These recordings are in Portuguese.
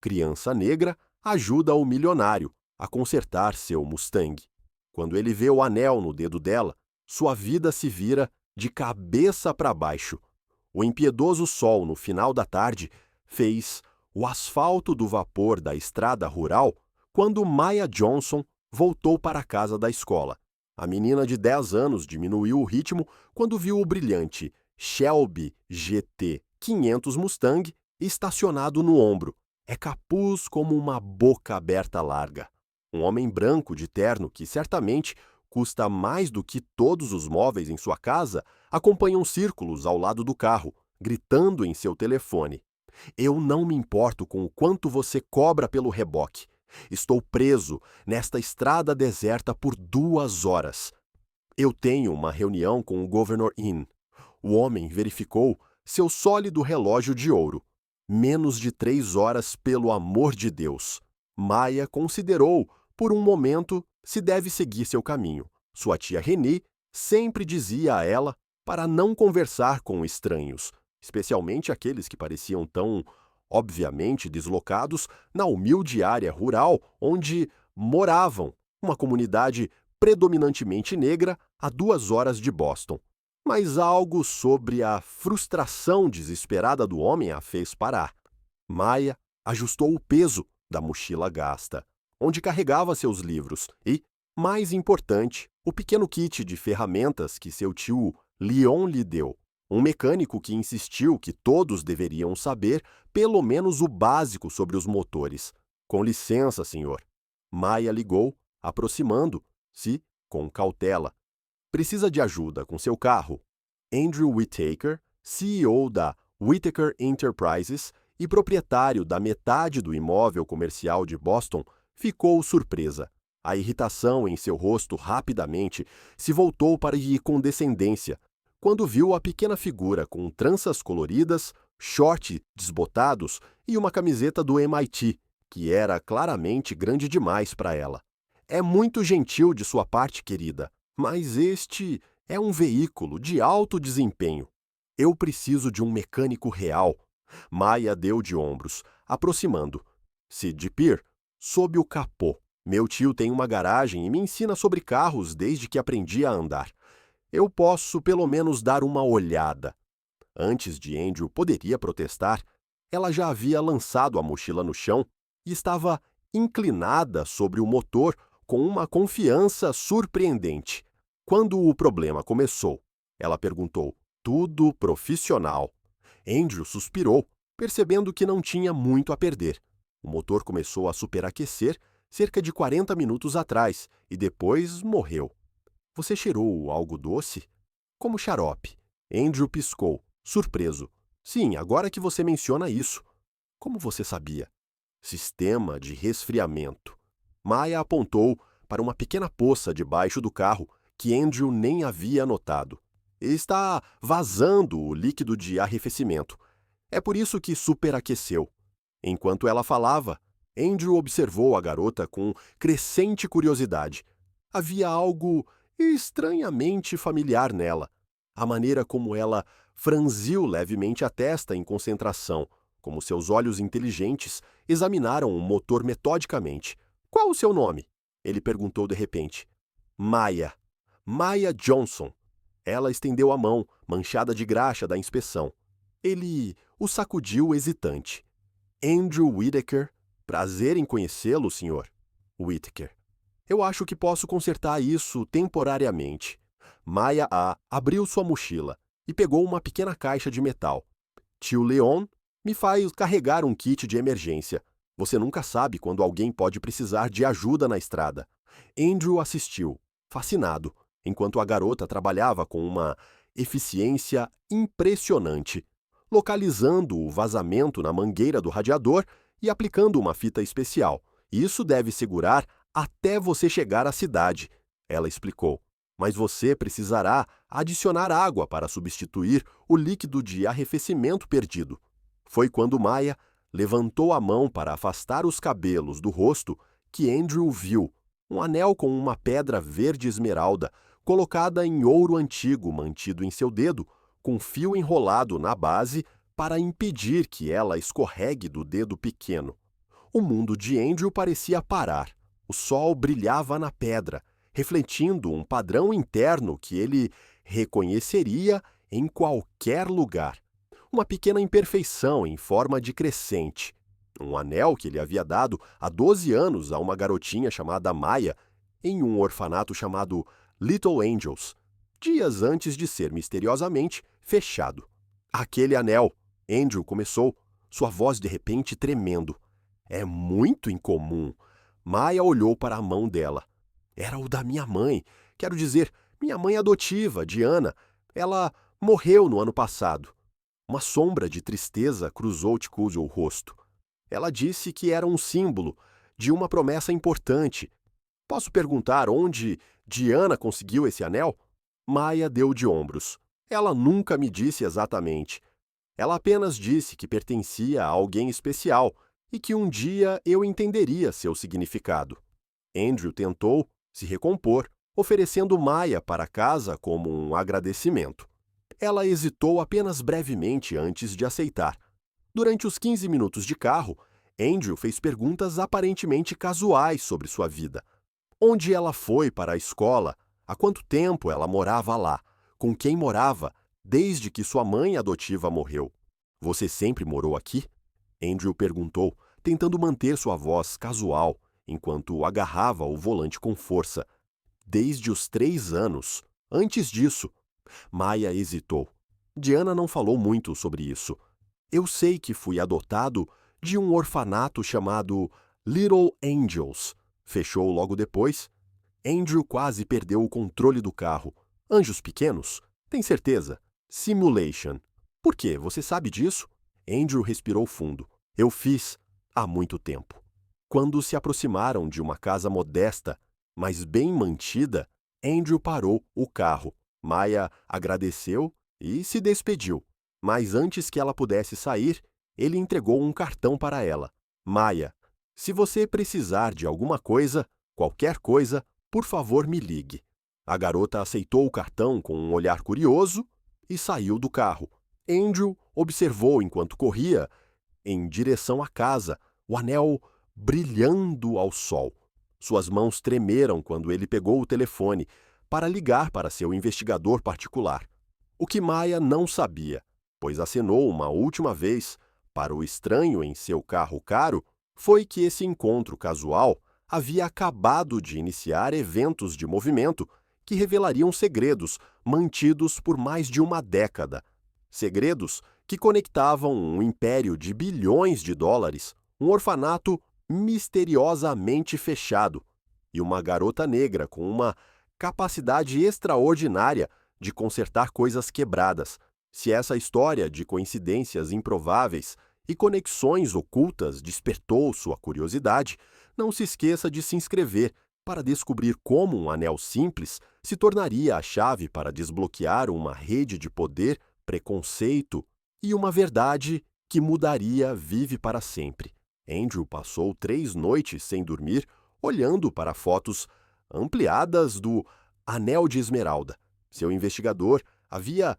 criança negra ajuda o milionário a consertar seu Mustang. Quando ele vê o anel no dedo dela, sua vida se vira de cabeça para baixo. O impiedoso sol no final da tarde fez o asfalto do vapor da estrada rural quando Maya Johnson voltou para a casa da escola. A menina de 10 anos diminuiu o ritmo quando viu o brilhante Shelby GT 500 Mustang estacionado no ombro. É capuz como uma boca aberta larga. Um homem branco de terno que certamente custa mais do que todos os móveis em sua casa acompanha círculos ao lado do carro, gritando em seu telefone. Eu não me importo com o quanto você cobra pelo reboque. Estou preso nesta estrada deserta por 2 horas. Eu tenho uma reunião com o Governor Inn. O homem verificou seu sólido relógio de ouro. Menos de 3 horas, pelo amor de Deus. Maya considerou, por um momento, se deve seguir seu caminho. Sua tia Renée sempre dizia a ela para não conversar com estranhos, especialmente aqueles que pareciam tão, obviamente, deslocados na humilde área rural onde moravam, uma comunidade predominantemente negra a 2 horas de Boston. Mas algo sobre a frustração desesperada do homem a fez parar. Maya ajustou o peso da mochila gasta, onde carregava seus livros e, mais importante, o pequeno kit de ferramentas que seu tio Leon lhe deu. Um mecânico que insistiu que todos deveriam saber pelo menos o básico sobre os motores. Com licença, senhor. Maya ligou, aproximando-se com cautela. Precisa de ajuda com seu carro? Andrew Whittaker, CEO da Whittaker Enterprises e proprietário da metade do imóvel comercial de Boston, ficou surpresa. A irritação em seu rosto rapidamente se voltou para a condescendência, quando viu a pequena figura com tranças coloridas, shorts desbotados e uma camiseta do MIT, que era claramente grande demais para ela. É muito gentil de sua parte, querida, mas este é um veículo de alto desempenho. Eu preciso de um mecânico real. Maya deu de ombros, aproximando. Sid Peer, sob o capô. Meu tio tem uma garagem e me ensina sobre carros desde que aprendi a andar. Eu posso pelo menos dar uma olhada. Antes de Andrew poderia protestar, ela já havia lançado a mochila no chão e estava inclinada sobre o motor com uma confiança surpreendente. Quando o problema começou, ela perguntou, tudo profissional. Andrew suspirou, percebendo que não tinha muito a perder. O motor começou a superaquecer cerca de 40 minutos atrás e depois morreu. Você cheirou algo doce? Como xarope. Andrew piscou, surpreso. Sim, agora que você menciona isso. Como você sabia? Sistema de resfriamento. Maya apontou para uma pequena poça debaixo do carro que Andrew nem havia notado. Está vazando o líquido de arrefecimento. É por isso que superaqueceu. Enquanto ela falava, Andrew observou a garota com crescente curiosidade. Havia algo estranhamente familiar nela. A maneira como ela franziu levemente a testa em concentração, como seus olhos inteligentes examinaram o motor metodicamente. Qual o seu nome? Ele perguntou de repente. Maya. Maya Johnson. Ela estendeu a mão, manchada de graxa da inspeção. Ele o sacudiu hesitante. Andrew Whittaker. Prazer em conhecê-lo, senhor. Whittaker. Eu acho que posso consertar isso temporariamente. Maya abriu sua mochila e pegou uma pequena caixa de metal. Tio Leon me faz carregar um kit de emergência. Você nunca sabe quando alguém pode precisar de ajuda na estrada. Andrew assistiu, fascinado, enquanto a garota trabalhava com uma eficiência impressionante, localizando o vazamento na mangueira do radiador e aplicando uma fita especial. Isso deve segurar até você chegar à cidade, ela explicou. Mas você precisará adicionar água para substituir o líquido de arrefecimento perdido. Foi quando Maya levantou a mão para afastar os cabelos do rosto que Andrew viu um anel com uma pedra verde esmeralda colocada em ouro antigo mantido em seu dedo, com fio enrolado na base para impedir que ela escorregue do dedo pequeno. O mundo de Andrew parecia parar. O sol brilhava na pedra, refletindo um padrão interno que ele reconheceria em qualquer lugar. Uma pequena imperfeição em forma de crescente. Um anel que ele havia dado há 12 anos a uma garotinha chamada Maya em um orfanato chamado Little Angels, dias antes de ser misteriosamente fechado. Aquele anel, Andrew começou, sua voz de repente tremendo. É muito incomum. Maya olhou para a mão dela. Era o da minha mãe. Quero dizer, minha mãe adotiva, Diana. Ela morreu no ano passado. Uma sombra de tristeza cruzou o rosto. Ela disse que era um símbolo de uma promessa importante. Posso perguntar onde Diana conseguiu esse anel? Maya deu de ombros. Ela nunca me disse exatamente. Ela apenas disse que pertencia a alguém especial e que um dia eu entenderia seu significado. Andrew tentou se recompor, oferecendo Maya para casa como um agradecimento. Ela hesitou apenas brevemente antes de aceitar. Durante os 15 minutos de carro, Andrew fez perguntas aparentemente casuais sobre sua vida. Onde ela foi para a escola? Há quanto tempo ela morava lá? Com quem morava? Desde que sua mãe adotiva morreu. Você sempre morou aqui? Andrew perguntou, tentando manter sua voz casual, enquanto agarrava o volante com força. Desde os 3 anos. Antes disso. Maya hesitou. Diana não falou muito sobre isso. Eu sei que fui adotado de um orfanato chamado Little Angels. Fechou logo depois. Andrew quase perdeu o controle do carro. Anjos pequenos? Tem certeza? Simulation. Por quê? Você sabe disso? Andrew respirou fundo. Eu fiz há muito tempo. Quando se aproximaram de uma casa modesta, mas bem mantida, Andrew parou o carro. Maya agradeceu e se despediu. Mas antes que ela pudesse sair, ele entregou um cartão para ela. Maya, se você precisar de alguma coisa, qualquer coisa, por favor me ligue. A garota aceitou o cartão com um olhar curioso e saiu do carro. Andrew observou enquanto corria em direção à casa, o anel brilhando ao sol. Suas mãos tremeram quando ele pegou o telefone para ligar para seu investigador particular. O que Maya não sabia, pois acenou uma última vez para o estranho em seu carro caro, foi que esse encontro casual havia acabado de iniciar eventos de movimento que revelariam segredos mantidos por mais de uma década. Segredos que conectavam um império de bilhões de dólares, um orfanato misteriosamente fechado e uma garota negra com uma capacidade extraordinária de consertar coisas quebradas. Se essa história de coincidências improváveis e conexões ocultas despertou sua curiosidade, não se esqueça de se inscrever para descobrir como um anel simples se tornaria a chave para desbloquear uma rede de poder, preconceito e uma verdade que mudaria vive para sempre. Andrew passou 3 noites sem dormir, olhando para fotos ampliadas do Anel de Esmeralda. Seu investigador havia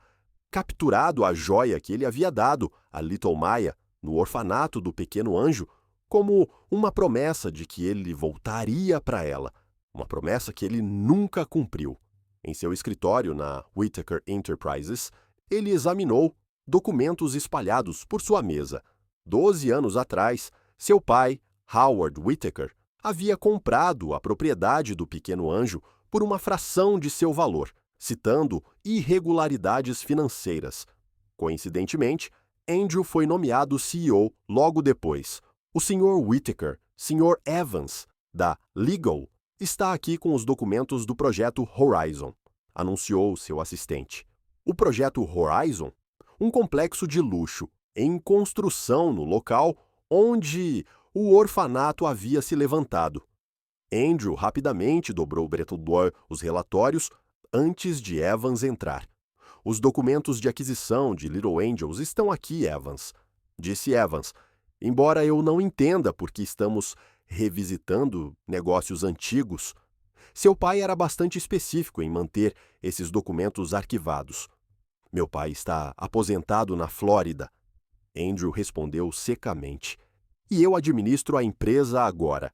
capturado a joia que ele havia dado a Little Maya no orfanato do Pequeno Anjo como uma promessa de que ele voltaria para ela, uma promessa que ele nunca cumpriu. Em seu escritório na Whittaker Enterprises, ele examinou documentos espalhados por sua mesa. 12 anos atrás, seu pai, Howard Whittaker, havia comprado a propriedade do Pequeno Anjo por uma fração de seu valor, citando irregularidades financeiras. Coincidentemente, Andrew foi nomeado CEO logo depois. O Sr. Whittaker, Sr. Evans, da Legal, está aqui com os documentos do projeto Horizon, anunciou seu assistente. O projeto Horizon? Um complexo de luxo, em construção no local onde o orfanato havia se levantado. Andrew rapidamente dobrou os relatórios antes de Evans entrar. Os documentos de aquisição de Little Angels estão aqui, Evans, disse Evans, embora eu não entenda por que estamos revisitando negócios antigos. Seu pai era bastante específico em manter esses documentos arquivados. Meu pai está aposentado na Flórida. Andrew respondeu secamente. e eu administro a empresa agora.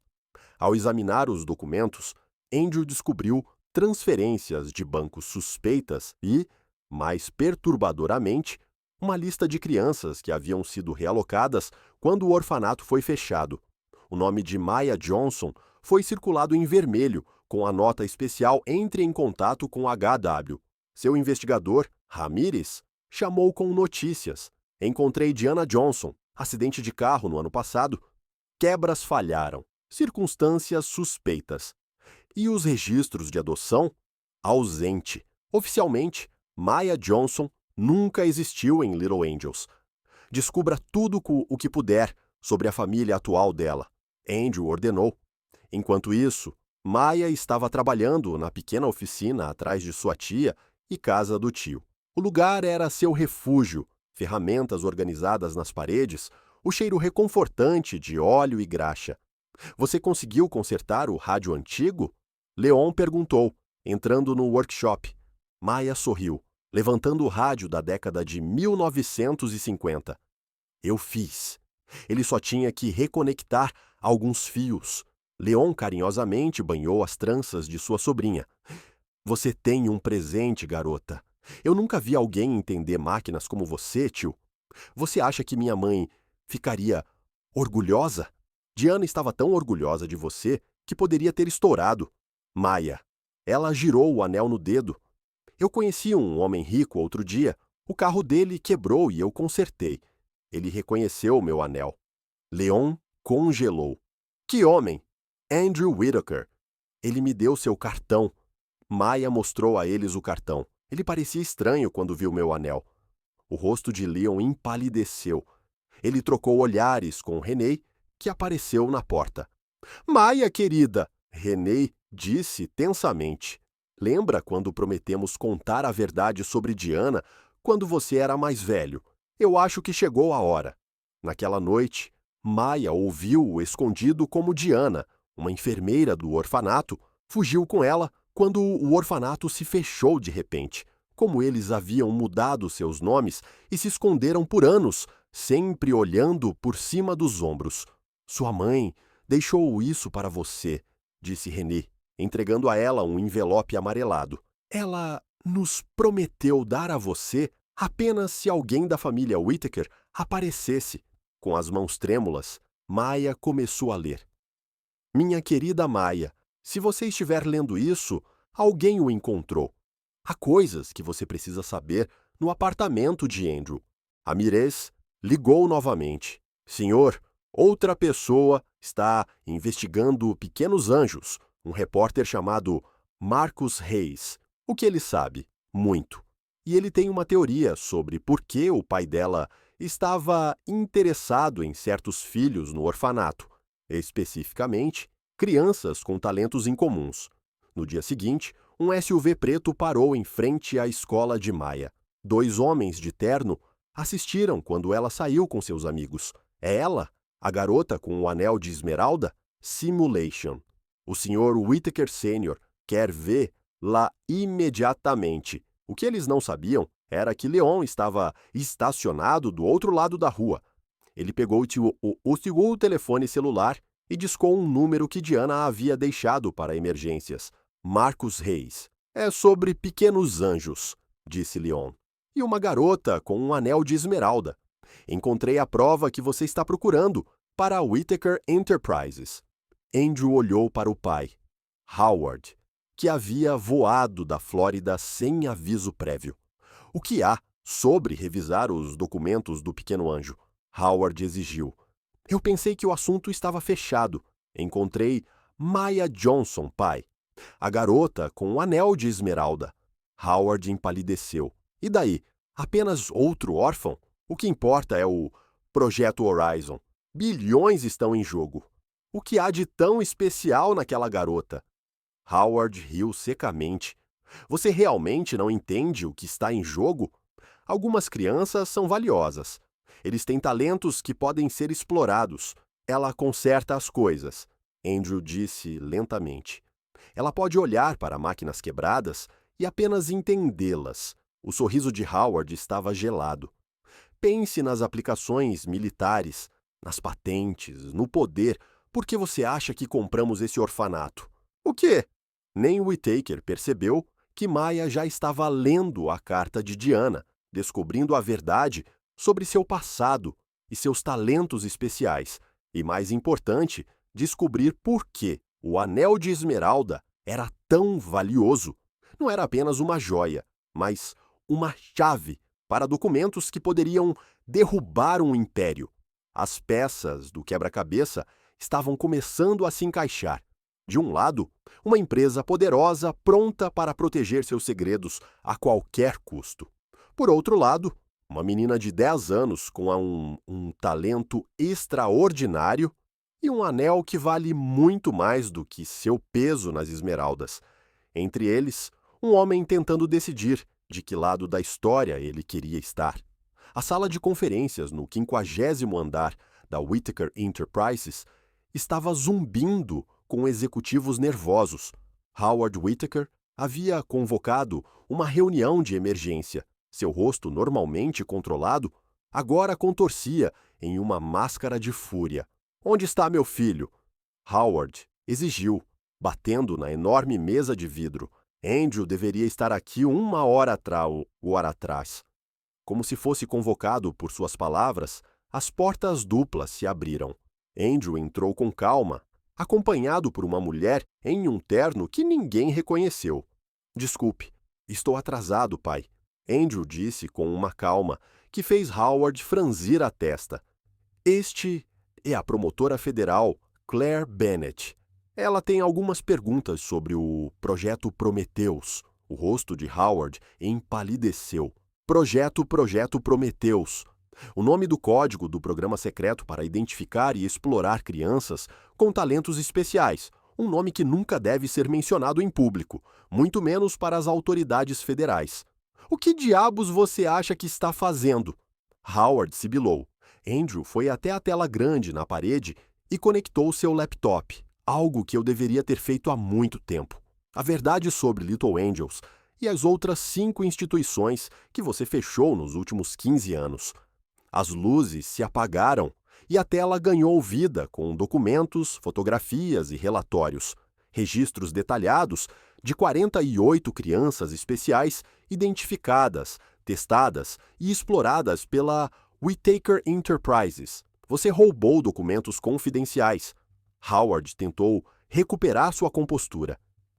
Ao examinar os documentos, Andrew descobriu transferências de bancos suspeitas e, mais perturbadoramente, uma lista de crianças que haviam sido realocadas quando o orfanato foi fechado. O nome de Maya Johnson foi circulado em vermelho, com a nota especial "Entre em contato com HW". Seu investigador, Ramírez, chamou com notícias. Encontrei Diana Johnson, acidente de carro no ano passado. Quebras falharam, circunstâncias suspeitas. E os registros de adoção? Ausente. Oficialmente, Maya Johnson nunca existiu em Little Angels. Descubra tudo o que puder sobre a família atual dela. Andrew ordenou. Enquanto isso, Maya estava trabalhando na pequena oficina atrás de sua tia e casa do tio. O lugar era seu refúgio, ferramentas organizadas nas paredes, o cheiro reconfortante de óleo e graxa. Você conseguiu consertar o rádio antigo? Leon perguntou, entrando no workshop. Maya sorriu, levantando o rádio da década de 1950. Eu fiz. Ele só tinha que reconectar alguns fios. Leon carinhosamente banhou as tranças de sua sobrinha. Você tem um presente, garota. Eu nunca vi alguém entender máquinas como você, tio. Você acha que minha mãe ficaria orgulhosa? Diana estava tão orgulhosa de você que poderia ter estourado. Maya. Ela girou o anel no dedo. Eu conheci um homem rico outro dia. O carro dele quebrou e eu consertei. Ele reconheceu meu anel. Leon congelou. Que homem? Andrew Whittaker. Ele me deu seu cartão. Maya mostrou a eles o cartão. Ele parecia estranho quando viu meu anel. O rosto de Leon empalideceu. Ele trocou olhares com René, que apareceu na porta. Maya, querida! René disse tensamente. Lembra quando prometemos contar a verdade sobre Diana quando você era mais velho? Eu acho que chegou a hora. Naquela noite, Maya ouviu-o escondido como Diana, uma enfermeira do orfanato, fugiu com ela quando o orfanato se fechou de repente. Como eles haviam mudado seus nomes e se esconderam por anos, sempre olhando por cima dos ombros. Sua mãe deixou isso para você, disse René, entregando a ela um envelope amarelado. Ela nos prometeu dar a você apenas se alguém da família Whittaker aparecesse. Com as mãos trêmulas, Maya começou a ler. Minha querida Maya, se você estiver lendo isso, alguém o encontrou. Há coisas que você precisa saber no apartamento de Andrew. Ramírez ligou novamente. Senhor, outra pessoa está investigando Pequenos Anjos, um repórter chamado Marcus Reis. O que ele sabe? Muito. E ele tem uma teoria sobre por que o pai dela estava interessado em certos filhos no orfanato, especificamente crianças com talentos incomuns. No dia seguinte, um SUV preto parou em frente à escola de Maya. 2 homens de terno assistiram quando ela saiu com seus amigos. É ela, a garota com o anel de esmeralda? Simulation. O Sr. Whittaker Sr. quer vê-la imediatamente. O que eles não sabiam era que Leon estava estacionado do outro lado da rua. Ele pegou o telefone celular e discou um número que Diana havia deixado para emergências. Marcus Reis. É sobre Pequenos Anjos, disse Leon. E uma garota com um anel de esmeralda. Encontrei a prova que você está procurando para a Whittaker Enterprises. Andrew olhou para o pai, Howard, que havia voado da Flórida sem aviso prévio. O que há sobre revisar os documentos do Pequeno Anjo? Howard exigiu. Eu pensei que o assunto estava fechado. Encontrei Maya Johnson, pai. A garota com um anel de esmeralda. Howard empalideceu. E daí? Apenas outro órfão? O que importa é o Projeto Horizon. Bilhões estão em jogo. O que há de tão especial naquela garota? Howard riu secamente. Você realmente não entende o que está em jogo? Algumas crianças são valiosas. Eles têm talentos que podem ser explorados. Ela conserta as coisas, Andrew disse lentamente. Ela pode olhar para máquinas quebradas e apenas entendê-las. O sorriso de Howard estava gelado. Pense nas aplicações militares. nas patentes, no poder. Por que você acha que compramos esse orfanato? O quê? Nem Whittaker percebeu que Maya já estava lendo a carta de Diana, descobrindo a verdade sobre seu passado e seus talentos especiais. E, mais importante, descobrir por que o Anel de Esmeralda era tão valioso. Não era apenas uma joia, mas uma chave para documentos que poderiam derrubar um império. As peças do quebra-cabeça estavam começando a se encaixar. De um lado, uma empresa poderosa pronta para proteger seus segredos a qualquer custo. Por outro lado, uma menina de 10 anos com um talento extraordinário e um anel que vale muito mais do que seu peso nas esmeraldas. Entre eles, um homem tentando decidir de que lado da história ele queria estar. A sala de conferências no 50º andar da Whittaker Enterprises estava zumbindo com executivos nervosos. Howard Whittaker havia convocado uma reunião de emergência. Seu rosto, normalmente controlado, agora contorcia em uma máscara de fúria. "Onde está meu filho?" Howard exigiu, batendo na enorme mesa de vidro. Andrew deveria estar aqui 1 hora atrás. Como se fosse convocado por suas palavras, as portas duplas se abriram. Andrew entrou com calma, acompanhado por uma mulher em um terno que ninguém reconheceu. "Desculpe, estou atrasado, pai", Andrew disse com uma calma que fez Howard franzir a testa. "Este é a promotora federal Claire Bennett. Ela tem algumas perguntas sobre o Projeto Prometheus." O rosto de Howard empalideceu. Projeto Prometheus. O nome do código do programa secreto para identificar e explorar crianças com talentos especiais. Um nome que nunca deve ser mencionado em público, muito menos para as autoridades federais. "O que diabos você acha que está fazendo?" Howard sibilou. Andrew foi até a tela grande na parede e conectou seu laptop, algo que eu deveria ter feito há muito tempo. "A verdade sobre Little Angels e as outras 5 instituições que você fechou nos últimos 15 anos. As luzes se apagaram e a tela ganhou vida com documentos, fotografias e relatórios. Registros detalhados de 48 crianças especiais identificadas, testadas e exploradas pela Whittaker Enterprises. Você roubou documentos confidenciais." Howard tentou recuperar sua compostura.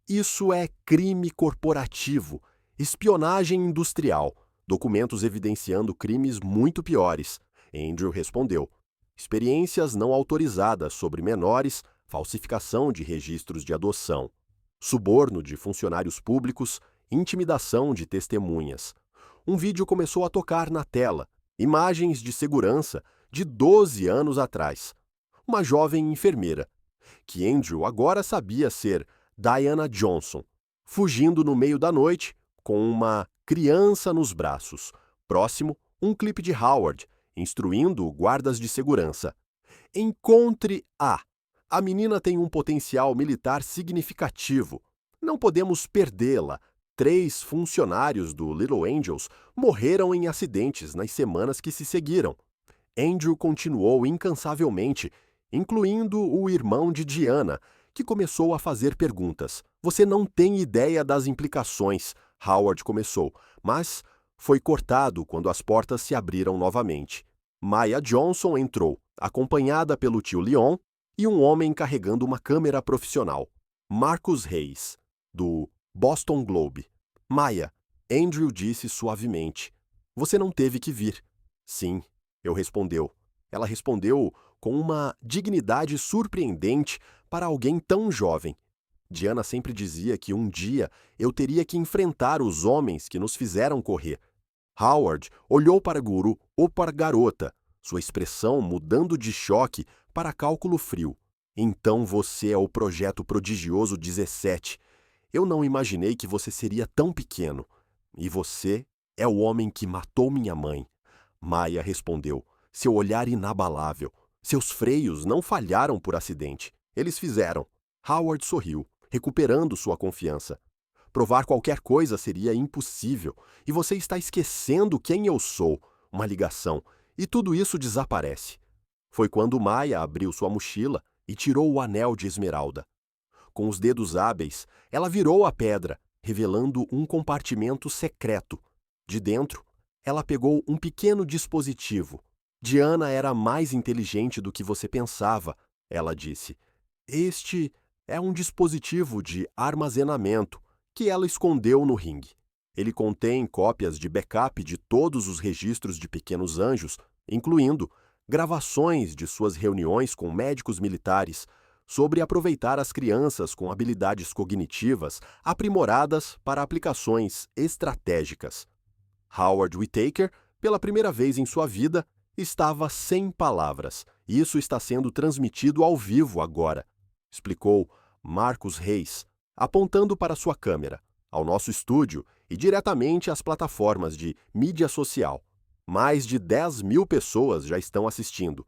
"Isso é crime corporativo, espionagem industrial, documentos evidenciando crimes muito piores." Andrew respondeu. "Experiências não autorizadas sobre menores, falsificação de registros de adoção, suborno de funcionários públicos, intimidação de testemunhas." Um vídeo começou a tocar na tela, imagens de segurança de 12 anos atrás. Uma jovem enfermeira, que Andrew agora sabia ser Diana Johnson, fugindo no meio da noite com uma criança nos braços. Próximo, um clipe de Howard, instruindo guardas de segurança. "Encontre a. A menina tem um potencial militar significativo. Não podemos perdê-la." 3 funcionários do Little Angels morreram em acidentes nas semanas que se seguiram. Andrew continuou incansavelmente, incluindo o irmão de Diana, que começou a fazer perguntas. "Você não tem ideia das implicações", Howard começou, mas foi cortado quando as portas se abriram novamente. Maya Johnson entrou, acompanhada pelo tio Leon e um homem carregando uma câmera profissional. Marcus Reis, do Boston Globe. "Maya", Andrew disse suavemente, "você não teve que vir." "Sim", eu respondeu. Ela respondeu com uma dignidade surpreendente para alguém tão jovem. Diana sempre dizia que um dia eu teria que enfrentar os homens que nos fizeram correr. Howard olhou para Guru ou para garota, sua expressão mudando de choque para cálculo frio. "Então você é o Projeto Prodigioso 17. Eu não imaginei que você seria tão pequeno. E você é o homem que matou minha mãe." Maya respondeu, seu olhar inabalável. "Seus freios não falharam por acidente. Eles fizeram." Howard sorriu, recuperando sua confiança. "Provar qualquer coisa seria impossível, e você está esquecendo quem eu sou. Uma ligação, e tudo isso desaparece." Foi quando Maya abriu sua mochila e tirou o anel de esmeralda. Com os dedos hábeis, ela virou a pedra, revelando um compartimento secreto. De dentro, ela pegou um pequeno dispositivo. Diana era mais inteligente do que você pensava, ela disse. Este é um dispositivo de armazenamento que ela escondeu no ringue. Ele contém cópias de backup de todos os registros de Pequenos Anjos, incluindo gravações de suas reuniões com médicos militares sobre aproveitar as crianças com habilidades cognitivas aprimoradas para aplicações estratégicas. Howard Whittaker, pela primeira vez em sua vida, estava sem palavras. Isso está sendo transmitido ao vivo agora, explicou Marcus Reis, apontando para sua câmera, ao nosso estúdio e diretamente às plataformas de mídia social. Mais de 10.000 pessoas já estão assistindo.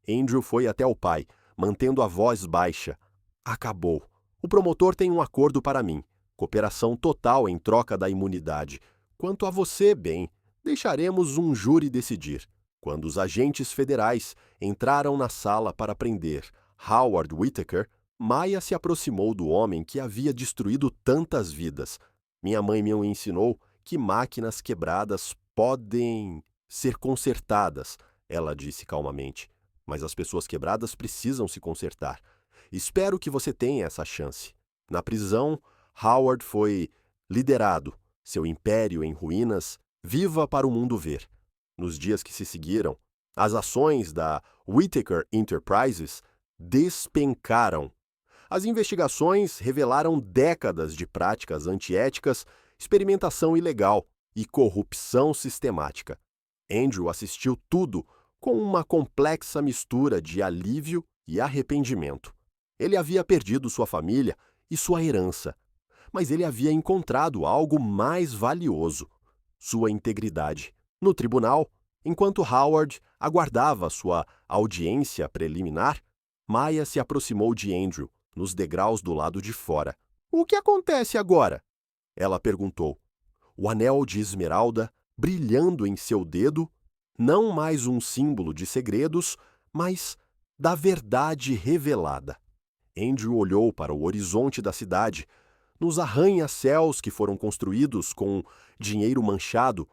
Andrew foi até o pai, mantendo a voz baixa. Acabou. O promotor tem um acordo para mim. Cooperação total em troca da imunidade. Quanto a você, Ben, deixaremos um júri decidir. Quando os agentes federais entraram na sala para prender Howard Whittaker, Maya se aproximou do homem que havia destruído tantas vidas. Minha mãe me ensinou que máquinas quebradas podem ser consertadas, ela disse calmamente. Mas as pessoas quebradas precisam se consertar. Espero que você tenha essa chance. Na prisão, Howard foi liderado, seu império em ruínas, viva para o mundo ver. Nos dias que se seguiram, as ações da Whittaker Enterprises despencaram. As investigações revelaram décadas de práticas antiéticas, experimentação ilegal e corrupção sistemática. Andrew assistiu tudo com uma complexa mistura de alívio e arrependimento. Ele havia perdido sua família e sua herança, mas ele havia encontrado algo mais valioso: sua integridade. No tribunal, enquanto Howard aguardava sua audiência preliminar, Maya se aproximou de Andrew, nos degraus do lado de fora. "O que acontece agora?" ela perguntou. O anel de esmeralda brilhando em seu dedo, não mais um símbolo de segredos, mas da verdade revelada. Andrew olhou para o horizonte da cidade, nos arranha-céus que foram construídos com dinheiro manchado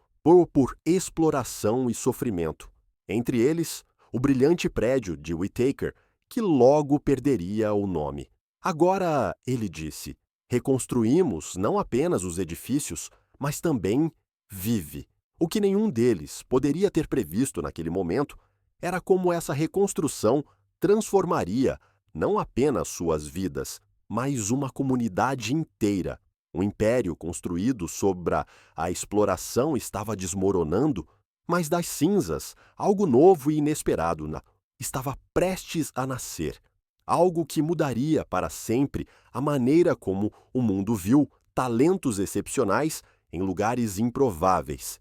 por exploração e sofrimento. Entre eles, o brilhante prédio de Whittaker, que logo perderia o nome. Agora, ele disse, reconstruímos não apenas os edifícios, mas também vive. O que nenhum deles poderia ter previsto naquele momento era como essa reconstrução transformaria não apenas suas vidas, mas uma comunidade inteira. O império construído sobre a exploração estava desmoronando, mas das cinzas, algo novo e inesperado estava prestes a nascer. Algo que mudaria para sempre a maneira como o mundo viu talentos excepcionais em lugares improváveis.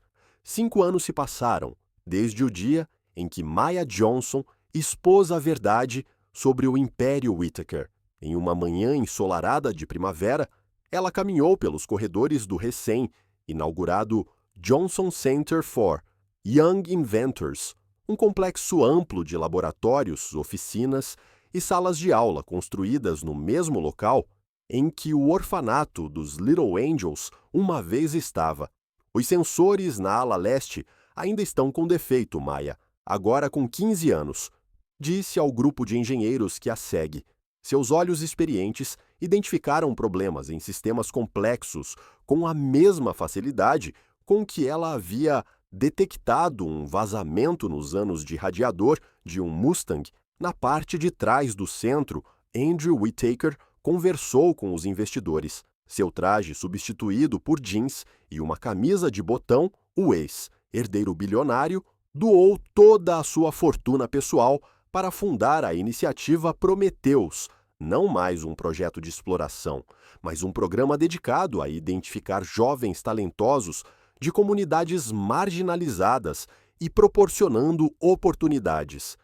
5 anos se passaram, desde o dia em que Maya Johnson expôs a verdade sobre o Império Whittaker. Em uma manhã ensolarada de primavera, ela caminhou pelos corredores do recém-inaugurado Johnson Center for Young Inventors, um complexo amplo de laboratórios, oficinas e salas de aula construídas no mesmo local em que o orfanato dos Little Angels uma vez estava. Os sensores na ala leste ainda estão com defeito, Maya, agora com 15 anos, disse ao grupo de engenheiros que a segue. Seus olhos experientes identificaram problemas em sistemas complexos com a mesma facilidade com que ela havia detectado um vazamento nos anos de radiador de um Mustang. Na parte de trás do centro, Andrew Whittaker conversou com os investidores. Seu traje substituído por jeans e uma camisa de botão, o ex-herdeiro bilionário doou toda a sua fortuna pessoal para fundar a iniciativa Prometheus, não mais um projeto de exploração, mas um programa dedicado a identificar jovens talentosos de comunidades marginalizadas e proporcionando oportunidades.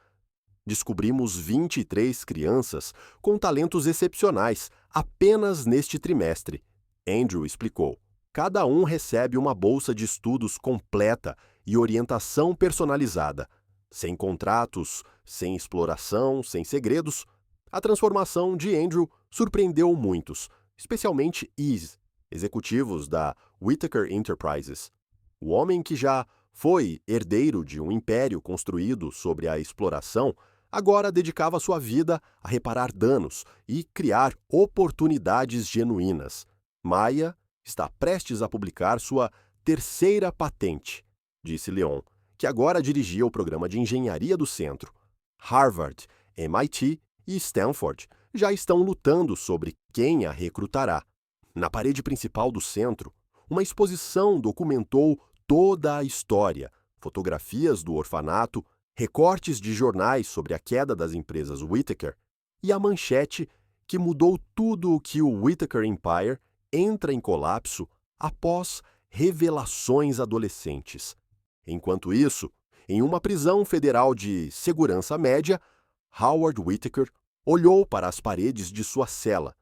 Descobrimos 23 crianças com talentos excepcionais apenas neste trimestre. Andrew explicou. Cada um recebe uma bolsa de estudos completa e orientação personalizada. Sem contratos, sem exploração, sem segredos, a transformação de Andrew surpreendeu muitos, especialmente Ease, executivos da Whittaker Enterprises. O homem que já foi herdeiro de um império construído sobre a exploração, agora dedicava sua vida a reparar danos e criar oportunidades genuínas. Maya está prestes a publicar sua terceira patente, disse Leon, que agora dirigia o programa de engenharia do centro. Harvard, MIT e Stanford já estão lutando sobre quem a recrutará. Na parede principal do centro, uma exposição documentou toda a história, fotografias do orfanato, recortes de jornais sobre a queda das empresas Whittaker e a manchete que mudou tudo o que o Whittaker Empire entra em colapso após revelações adolescentes. Enquanto isso, em uma prisão federal de segurança média, Howard Whittaker olhou para as paredes de sua cela.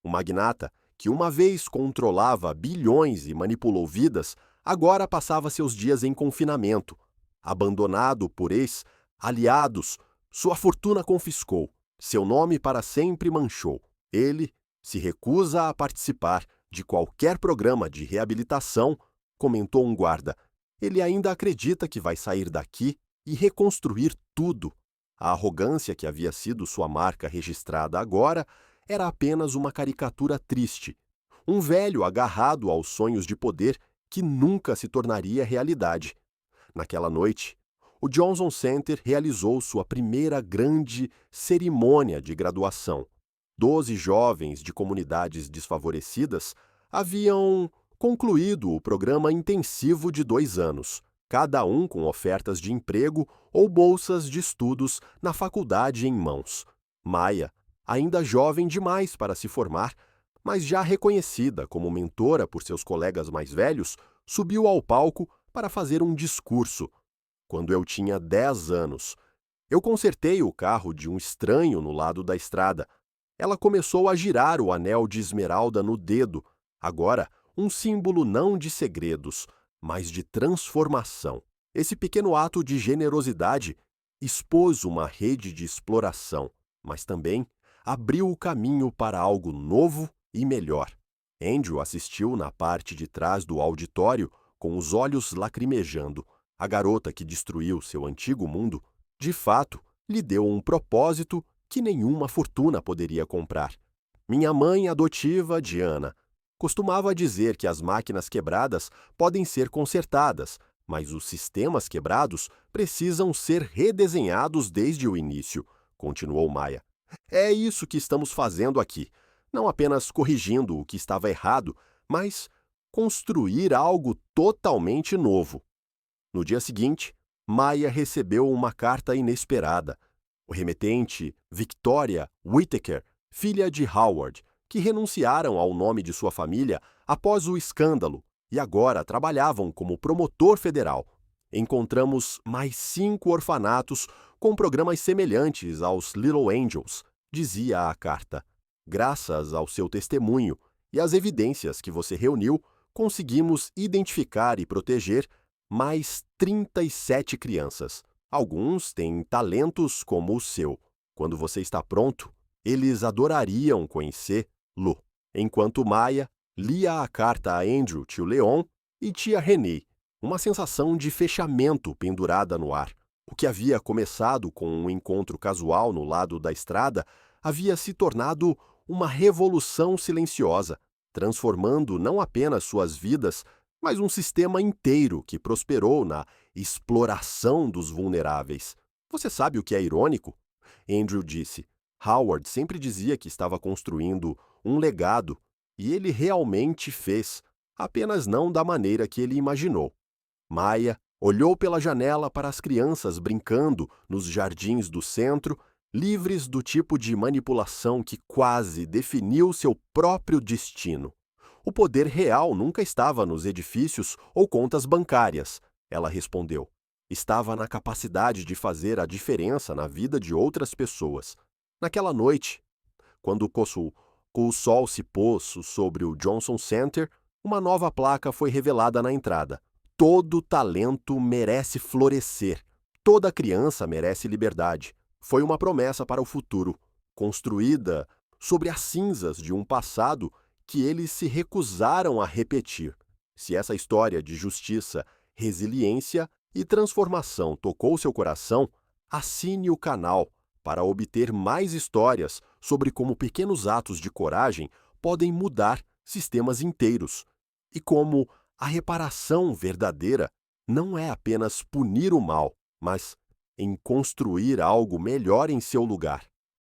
O magnata, que uma vez controlava bilhões e manipulou vidas, agora passava seus dias em confinamento. Abandonado por ex-aliados, sua fortuna confiscou, seu nome para sempre manchou. Ele se recusa a participar de qualquer programa de reabilitação, comentou um guarda. Ele ainda acredita que vai sair daqui e reconstruir tudo. A arrogância que havia sido sua marca registrada agora era apenas uma caricatura triste. Um velho agarrado aos sonhos de poder que nunca se tornaria realidade. Naquela noite, o Johnson Center realizou sua primeira grande cerimônia de graduação. 12 jovens de comunidades desfavorecidas haviam concluído o programa intensivo de 2 anos, cada um com ofertas de emprego ou bolsas de estudos na faculdade em mãos. Maya, ainda jovem demais para se formar, mas já reconhecida como mentora por seus colegas mais velhos, subiu ao palco para fazer um discurso. Quando eu tinha 10 anos, eu consertei o carro de um estranho no lado da estrada. Ela começou a girar o anel de esmeralda no dedo, agora um símbolo não de segredos, mas de transformação. Esse pequeno ato de generosidade expôs uma rede de exploração, mas também abriu o caminho para algo novo e melhor. Andrew assistiu na parte de trás do auditório com os olhos lacrimejando. A garota que destruiu seu antigo mundo, de fato, lhe deu um propósito que nenhuma fortuna poderia comprar. Minha mãe adotiva, Diana, costumava dizer que as máquinas quebradas podem ser consertadas, mas os sistemas quebrados precisam ser redesenhados desde o início, continuou Maya. É isso que estamos fazendo aqui. Não apenas corrigindo o que estava errado, mas construir algo totalmente novo. No dia seguinte, Maya recebeu uma carta inesperada. O remetente, Victoria Whittaker, filha de Howard, que renunciaram ao nome de sua família após o escândalo e agora trabalhavam como promotor federal. Encontramos mais 5 orfanatos com programas semelhantes aos Little Angels, dizia a carta. Graças ao seu testemunho e às evidências que você reuniu, conseguimos identificar e proteger mais 37 crianças. Alguns têm talentos como o seu. Quando você está pronto, eles adorariam conhecê-lo. Enquanto Maya lia a carta a Andrew, tio Leon e tia Renée, uma sensação de fechamento pendurada no ar. O que havia começado com um encontro casual no lado da estrada havia se tornado uma revolução silenciosa, transformando não apenas suas vidas, mas um sistema inteiro que prosperou na exploração dos vulneráveis. Você sabe o que é irônico? Andrew disse. Howard sempre dizia que estava construindo um legado, e ele realmente fez, apenas não da maneira que ele imaginou. Maya olhou pela janela para as crianças brincando nos jardins do centro, livres do tipo de manipulação que quase definiu seu próprio destino. O poder real nunca estava nos edifícios ou contas bancárias, ela respondeu. Estava na capacidade de fazer a diferença na vida de outras pessoas. Naquela noite, quando o sol se pôs sobre o Johnson Center, uma nova placa foi revelada na entrada. Todo talento merece florescer. Toda criança merece liberdade. Foi uma promessa para o futuro, construída sobre as cinzas de um passado que eles se recusaram a repetir. Se essa história de justiça, resiliência e transformação tocou seu coração, assine o canal para obter mais histórias sobre como pequenos atos de coragem podem mudar sistemas inteiros e como a reparação verdadeira não é apenas punir o mal, mas em construir algo melhor em seu lugar.